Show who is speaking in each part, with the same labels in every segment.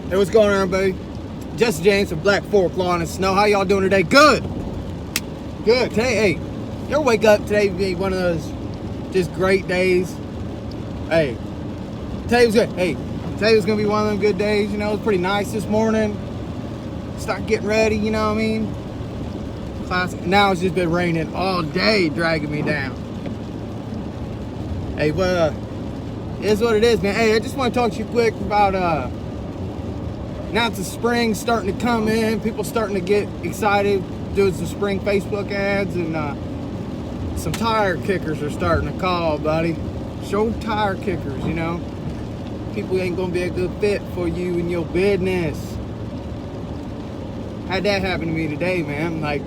Speaker 1: Hey, what's going on, everybody? Jesse James from Black Fork Lawn and Snow. How y'all doing today? Good. Good. Today, hey, you ever wake up today be one of those just great days? Hey, today was good. Hey, today was gonna be one of them good days. You know, it was pretty nice this morning. Start getting ready. You know what I mean? Classic. Now it's just been raining all day, dragging me down. Hey, but it is what it is, man. Hey, I just want to talk to you quick about now it's the spring starting to come in, people starting to get excited, doing some spring Facebook ads, and some tire kickers are starting to call, buddy. Show tire kickers, you know. People ain't gonna be a good fit for you and your business. Had that happen to me today, man. Like,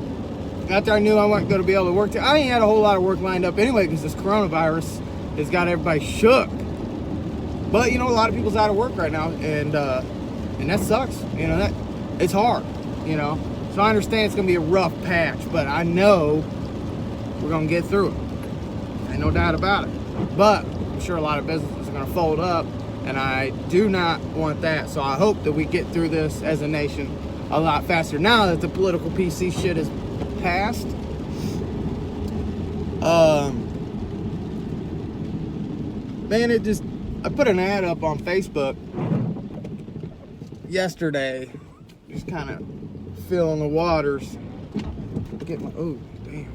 Speaker 1: after I knew I wasn't gonna be able to work, I ain't had a whole lot of work lined up anyway because this coronavirus has got everybody shook. But, you know, a lot of people's out of work right now, and that sucks, you know, that it's hard, you know. So I understand it's gonna be a rough patch, but I know we're gonna get through it. Ain't no doubt about it. But I'm sure a lot of businesses are gonna fold up, and I do not want that. So I hope that we get through this as a nation a lot faster now that the political PC shit is passed. Man, I put an ad up on Facebook yesterday, just kind of feeling the waters. Get my, oh damn,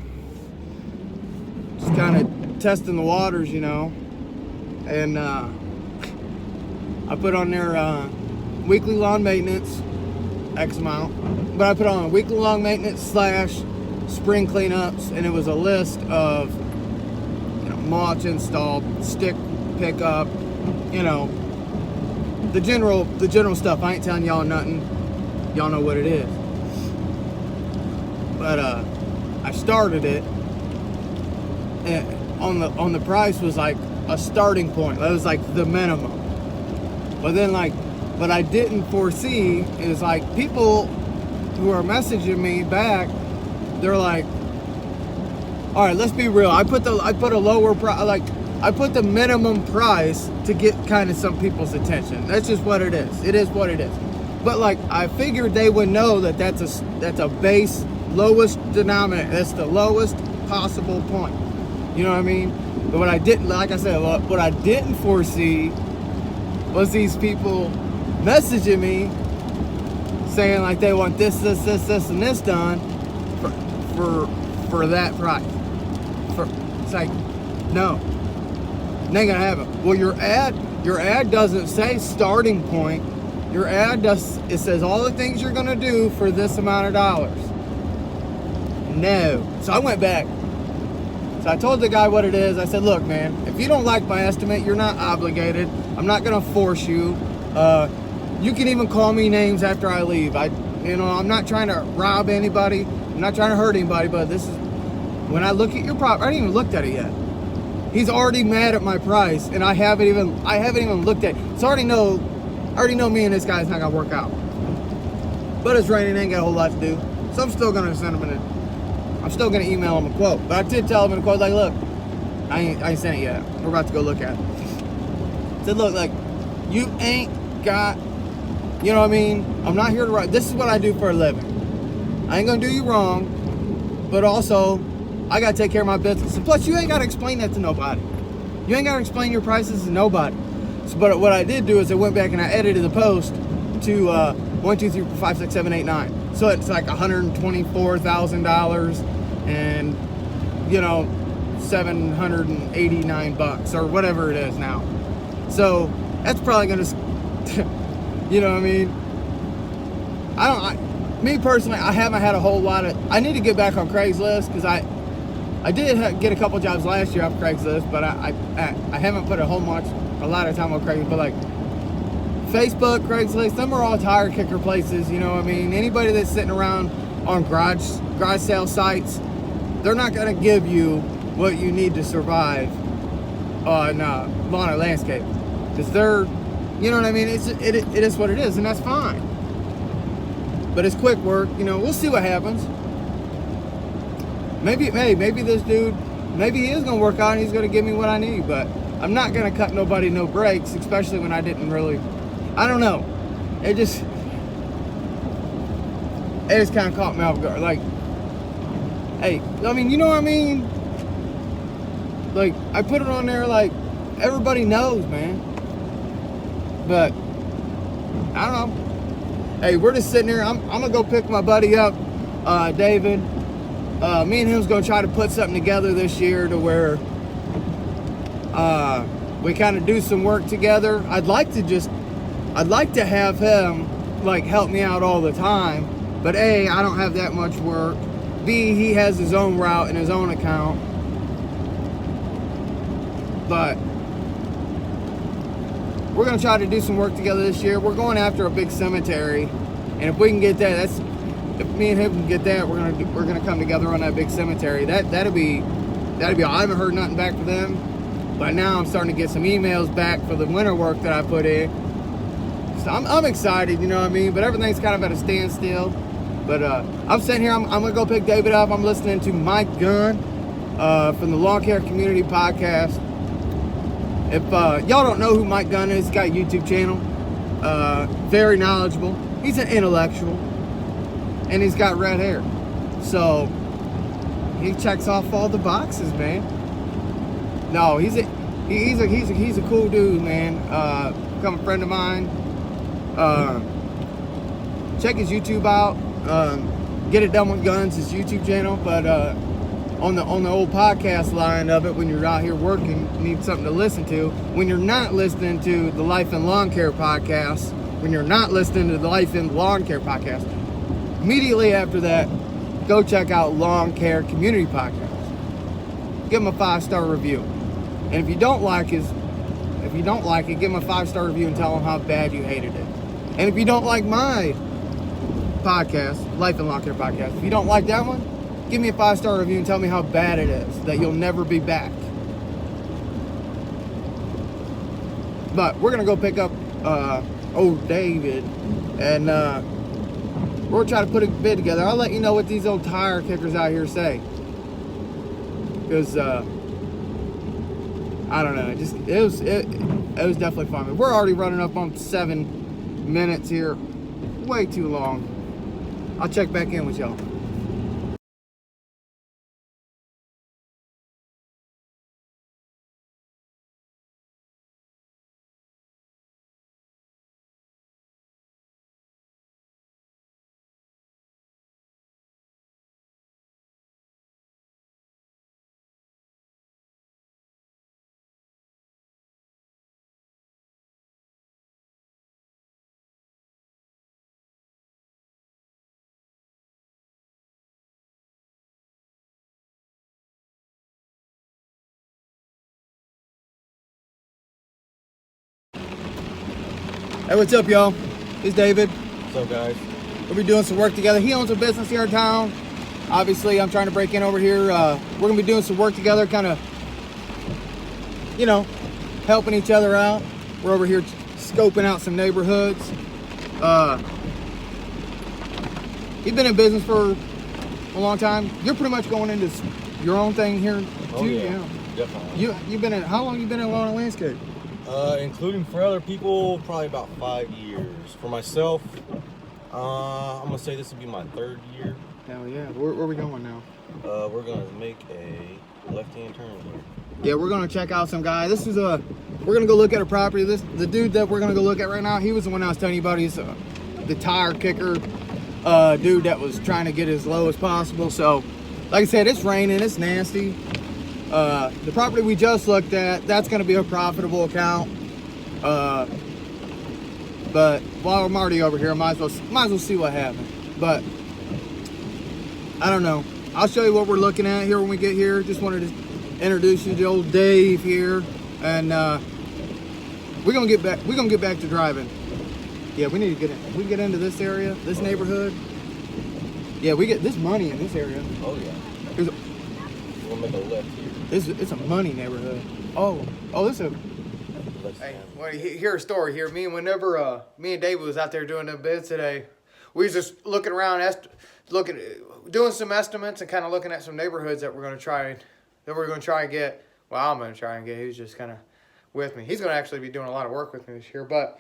Speaker 1: just kind of testing the waters, you know. And I put on there weekly lawn maintenance, X amount, but I put on weekly lawn maintenance / spring cleanups, and it was a list of, you know, mulch installed, stick pickup, you know, the general stuff. I ain't telling y'all nothing. Y'all know what it is. But I started it, and on the price was like a starting point. That was like the minimum. But then what I didn't foresee is like people who are messaging me back, they're like, all right, let's be real. I put a lower price, I put the minimum price to get kind of some people's attention. That's just what it is. It is what it is. But like, I figured they would know that that's a base, lowest denominator. That's the lowest possible point. You know what I mean? But what I didn't, like I said, what I didn't foresee was these people messaging me saying like they want this, and this done for that price. It's like, no. It ain't gonna happen. Well, your ad doesn't say starting point. Your ad it says all the things you're gonna do for this amount of dollars. No. So I went back. So I told the guy what it is. I said, look, man, if you don't like my estimate, you're not obligated. I'm not gonna force you. You can even call me names after I leave. I'm not trying to rob anybody. I'm not trying to hurt anybody, but this is, when I look at your property, I haven't even looked at it yet. He's already mad at my price, and I haven't even looked at it. So I already know me and this guy's not gonna work out. But it's raining, ain't got a whole lot to do. So I'm still gonna send him I'm still gonna email him a quote. But I did tell him in a quote, like, look, I ain't sent it yet. We're about to go look at it. I said, look, like, you ain't got, you know what I mean? I'm not here to write. This is what I do for a living. I ain't gonna do you wrong, but also I gotta take care of my business. And plus, you ain't gotta explain that to nobody. You ain't gotta explain your prices to nobody. So, but what I did do is I went back and I edited the post to 1, 2, 3, 4, 5, 6, 7, 8, 9. So it's like $124,000 and, you know, $789 or whatever it is now. So that's probably gonna, you know what I mean? Me personally, I haven't had a whole lot of, I need to get back on Craigslist because I did get a couple jobs last year off Craigslist, but I haven't put a lot of time on Craigslist. But like Facebook, Craigslist, them are all tire kicker places. You know what I mean? Anybody that's sitting around on garage sale sites, they're not gonna give you what you need to survive on lawn or landscape, because they're, you know what I mean? It is what it is, and that's fine. But it's quick work, you know. We'll see what happens. Maybe this dude, maybe he is gonna work out and he's gonna give me what I need. But I'm not gonna cut nobody no breaks, especially when I didn't really. I don't know. it just kind of caught me off guard. Like, hey, I mean, you know what I mean? Like, I put it on there like everybody knows, man. But I don't know. Hey, we're just sitting here. I'm gonna go pick my buddy up, David. Me and him's gonna try to put something together this year to where we kind of do some work together. I'd like to have him like help me out all the time, but A, I don't have that much work. B, he has his own route and his own account. But we're gonna try to do some work together this year. We're going after a big cemetery, and if we can get that, if me and him can get that, we're gonna come together on that big cemetery. That'll be. I haven't heard nothing back from them, but now I'm starting to get some emails back for the winter work that I put in. So I'm excited, you know what I mean. But everything's kind of at a standstill. But I'm sitting here. I'm gonna go pick David up. I'm listening to Mike Gunn from the Lawn Care Community Podcast. If y'all don't know who Mike Gunn is, he's got a YouTube channel. Very knowledgeable. He's an intellectual, and he's got red hair, so he checks off all the boxes, man. No, he's a cool dude, man. Become a friend of mine. Check his YouTube out. Get It Done with Guns, his YouTube channel. But on the old podcast line of it, when you're out here working, you need something to listen to. When you're not listening to the Life in Lawn Care podcast, immediately after that, go check out Lawn Care Community Podcast. Give him a 5-star review. And if you don't like it, give him a 5-star review and tell him how bad you hated it. And if you don't like my podcast, Life in Lawn Care Podcast, if you don't like that one, give me a 5-star review and tell me how bad it is, that you'll never be back. But we're gonna go pick up old David, and we're trying to put a bid together. I'll let you know what these old tire kickers out here say, because I don't know. It was definitely fun. We're already running up on 7 minutes here, way too long. I'll check back in with y'all. Hey, what's up, y'all? It's David.
Speaker 2: What's up, guys?
Speaker 1: We'll be doing some work together. He owns a business here in town. Obviously, I'm trying to break in over here. We're going to be doing some work together, kind of, you know, helping each other out. We're over here scoping out some neighborhoods. You've been in business for a long time. You're pretty much going into your own thing here, too.
Speaker 2: Oh, yeah. Definitely.
Speaker 1: You've been in, how long you been in lawn and landscape?
Speaker 2: Including for other people, probably about 5 years. For myself, I'm gonna say this would be my 3rd year.
Speaker 1: Hell yeah. Where are we going now?
Speaker 2: We're gonna make a left-hand turn here.
Speaker 1: Yeah, we're gonna check out some guy. We're gonna go look at a property. The dude that we're gonna go look at right now, he was the one I was telling you about. He's the tire kicker dude that was trying to get as low as possible. So, like I said, it's raining, it's nasty. The property we just looked at, that's going to be a profitable account. But while I'm already over here, I might as well see what happens. But I don't know. I'll show you what we're looking at here when we get here. Just wanted to introduce you to old Dave here, and we're gonna get back to driving. Yeah, we need to get in. We get into this area, this neighborhood. Yeah, we get this money in this area.
Speaker 2: Oh yeah. We'll make a left here.
Speaker 1: It's a money neighborhood. Oh, this is a. Hey, well, hear a story here. Me and David was out there doing the bids today. We was just looking around, doing some estimates and kind of looking at some neighborhoods that we're going to try and get. Well, I'm going to try and get. He's just kind of with me. He's going to actually be doing a lot of work with me this year. But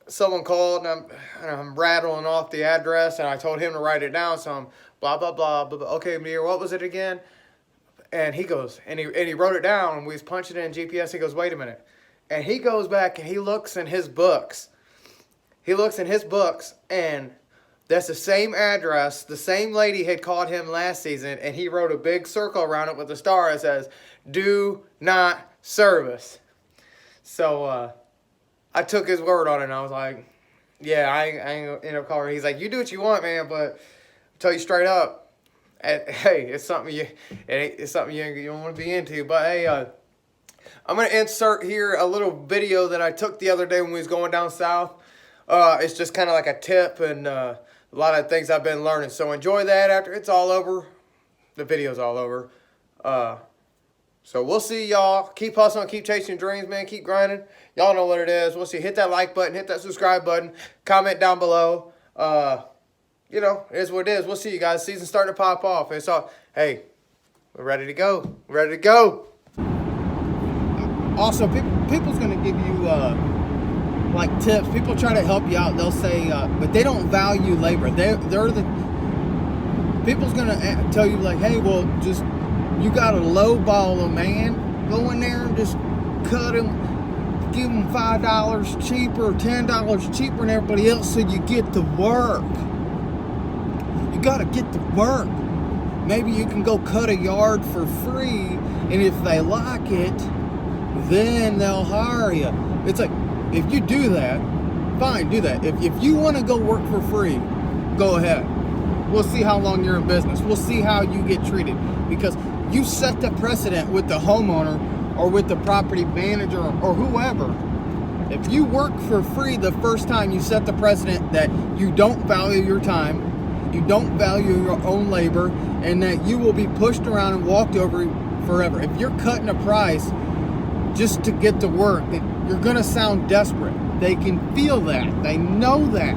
Speaker 1: someone called and I'm rattling off the address, and I told him to write it down. So I'm blah blah blah blah. Blah. Okay, Meir, what was it again? And he goes and he wrote it down, and we was punching it in GPS. He goes, wait a minute, and he goes back and he looks in his books. He looks in his books, and that's the same address. The same lady had called him last season, and he wrote a big circle around it with a star that says, "Do not service." So I took his word on it, and I was like, yeah, I ain't gonna end up calling her. He's like, you do what you want, man, but I'll tell you straight up, hey, it's something you don't want to be into. But hey, I'm gonna insert here a little video that I took the other day when we was going down south. It's just kind of like a tip and a lot of things I've been learning. So enjoy that after it's all over. The video's all over. So we'll see y'all. Keep hustling, keep chasing your dreams, man. Keep grinding. Y'all know what it is. We'll see. Hit that like button, hit that subscribe button, comment down below. You know, it is what it is. We'll see you guys. Season's starting to pop off. It's all, hey, we're ready to go. We're ready to go. Also, people's going to give you like tips. People try to help you out. They'll say, but they don't value labor. People's going to tell you like, hey, well, just, you got to lowball a man. Go in there and just cut him. Give him $5 cheaper, $10 cheaper than everybody else so you get to work. You got to get to work. Maybe you can go cut a yard for free, and if they like it, then they'll hire you. It's like, if you do that, fine, do that. If you want to go work for free, go ahead. We'll see how long you're in business. We'll see how you get treated, because you set the precedent with the homeowner or with the property manager or whoever. If you work for free the first time, you set the precedent that you don't value your time, you don't value your own labor, and that you will be pushed around and walked over forever. If you're cutting a price just to get to work, you're gonna sound desperate. They can feel that. They know that.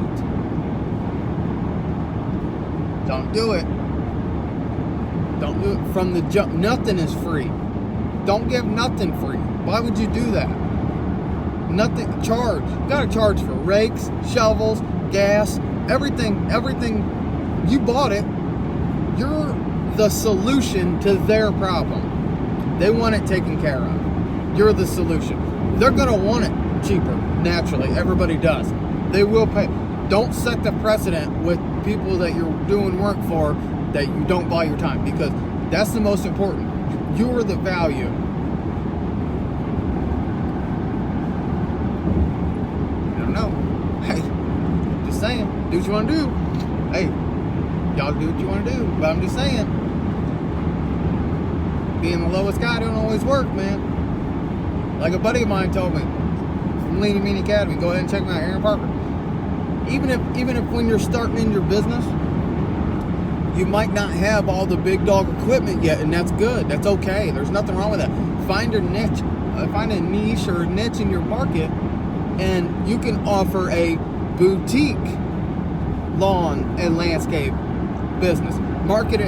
Speaker 1: Don't do it. Don't do it from the jump. Nothing is free. Don't give nothing free. Why would you do that? Nothing. Charge. You gotta charge for rakes, shovels, gas, everything. You bought it. You're the solution to their problem. They want it taken care of. You're the solution. They're gonna want it cheaper. Naturally, everybody does. They will pay. Don't set the precedent with people that you're doing work for that you don't buy your time, because that's the most important. You're the value. I don't know. Hey, just saying. Do what you want to do. Hey, y'all do what you want to do. But I'm just saying, being the lowest guy don't always work, man. Like a buddy of mine told me from Lean and Mean Academy, go ahead and check me out, Aaron Parker. Even if when you're starting in your business, you might not have all the big dog equipment yet, and that's good. That's okay. There's nothing wrong with that. Find a niche or a niche in your market, and you can offer a boutique lawn and landscape business. Market it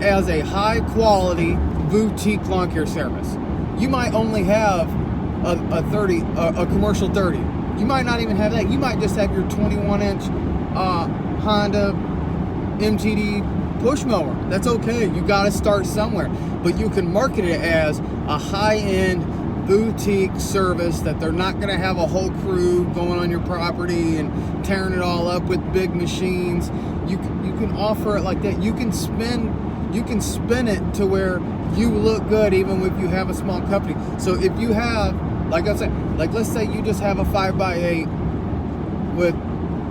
Speaker 1: as a high quality boutique lawn care service. You might only have a commercial 30. You might not even have that. You might just have your 21-inch Honda MTD push mower. That's okay. You got to start somewhere. But you can market it as a high-end boutique service that they're not going to have a whole crew going on your property and tearing it all up with big machines. You can offer it like that. You can spin it to where you look good even if you have a small company. So if you have, like I said, like let's say you just have a 5x8 with,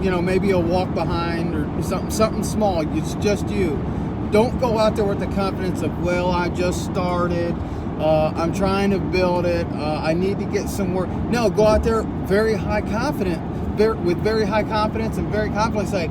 Speaker 1: you know, maybe a walk behind or something small. It's just you. Don't go out there with the confidence of, well, I just started. I'm trying to build it. I need to get some work. No, go out there with very high confidence and very confidently say,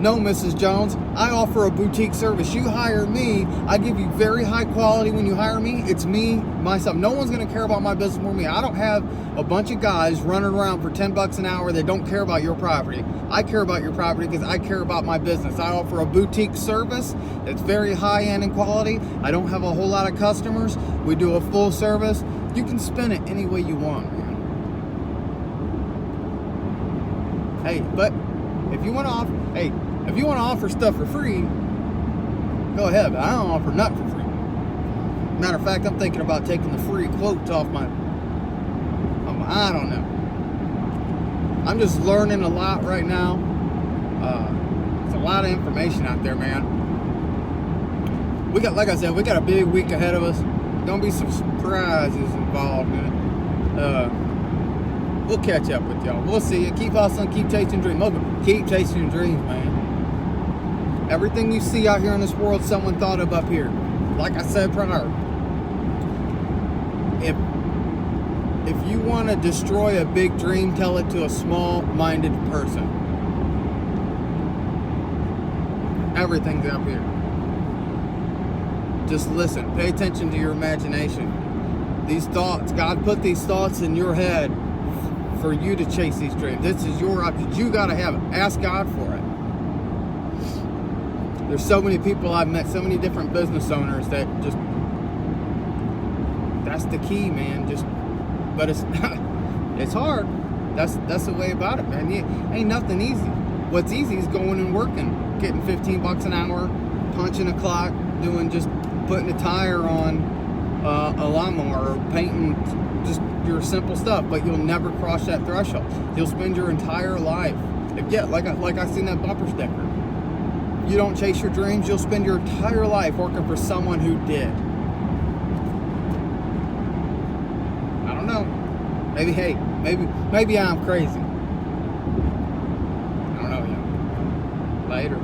Speaker 1: no, Mrs. Jones, I offer a boutique service. You hire me. I give you very high quality. When you hire me, it's me, myself. No one's going to care about my business more than me. I don't have a bunch of guys running around for $10 an hour that don't care about your property. I care about your property because I care about my business. I offer a boutique service that's very high-end in quality. I don't have a whole lot of customers. We do a full service. You can spin it any way you want, man. Hey, but if you want to offer stuff for free, go ahead. But I don't offer nothing for free. Matter of fact, I'm thinking about taking the free quotes off my. I don't know. I'm just learning a lot right now. It's a lot of information out there, man. We got, like I said, we got a big week ahead of us. Don't be some surprises involved in it. We'll catch up with y'all. We'll see you. Keep hustling. Keep chasing dreams. Keep chasing your dreams, man. Everything you see out here in this world, someone thought of up here. Like I said prior, if you want to destroy a big dream, tell it to a small-minded person. Everything's up here. Just listen. Pay attention to your imagination. These thoughts, God put these thoughts in your head for you to chase these dreams. This is your option. You got to have it. Ask God for it. There's so many people I've met, so many different business owners that just, that's the key, man. But it's it's hard. That's the way about it, man. Ain't nothing easy. What's easy is going and working, getting $15 an hour, punching a clock, putting a tire on a lawnmower, or painting just your simple stuff. But you'll never cross that threshold. You'll spend your entire life. Like I seen that bumper sticker. You don't chase your dreams, you'll spend your entire life working for someone who did. I don't know. Maybe I'm crazy. I don't know yet. Later.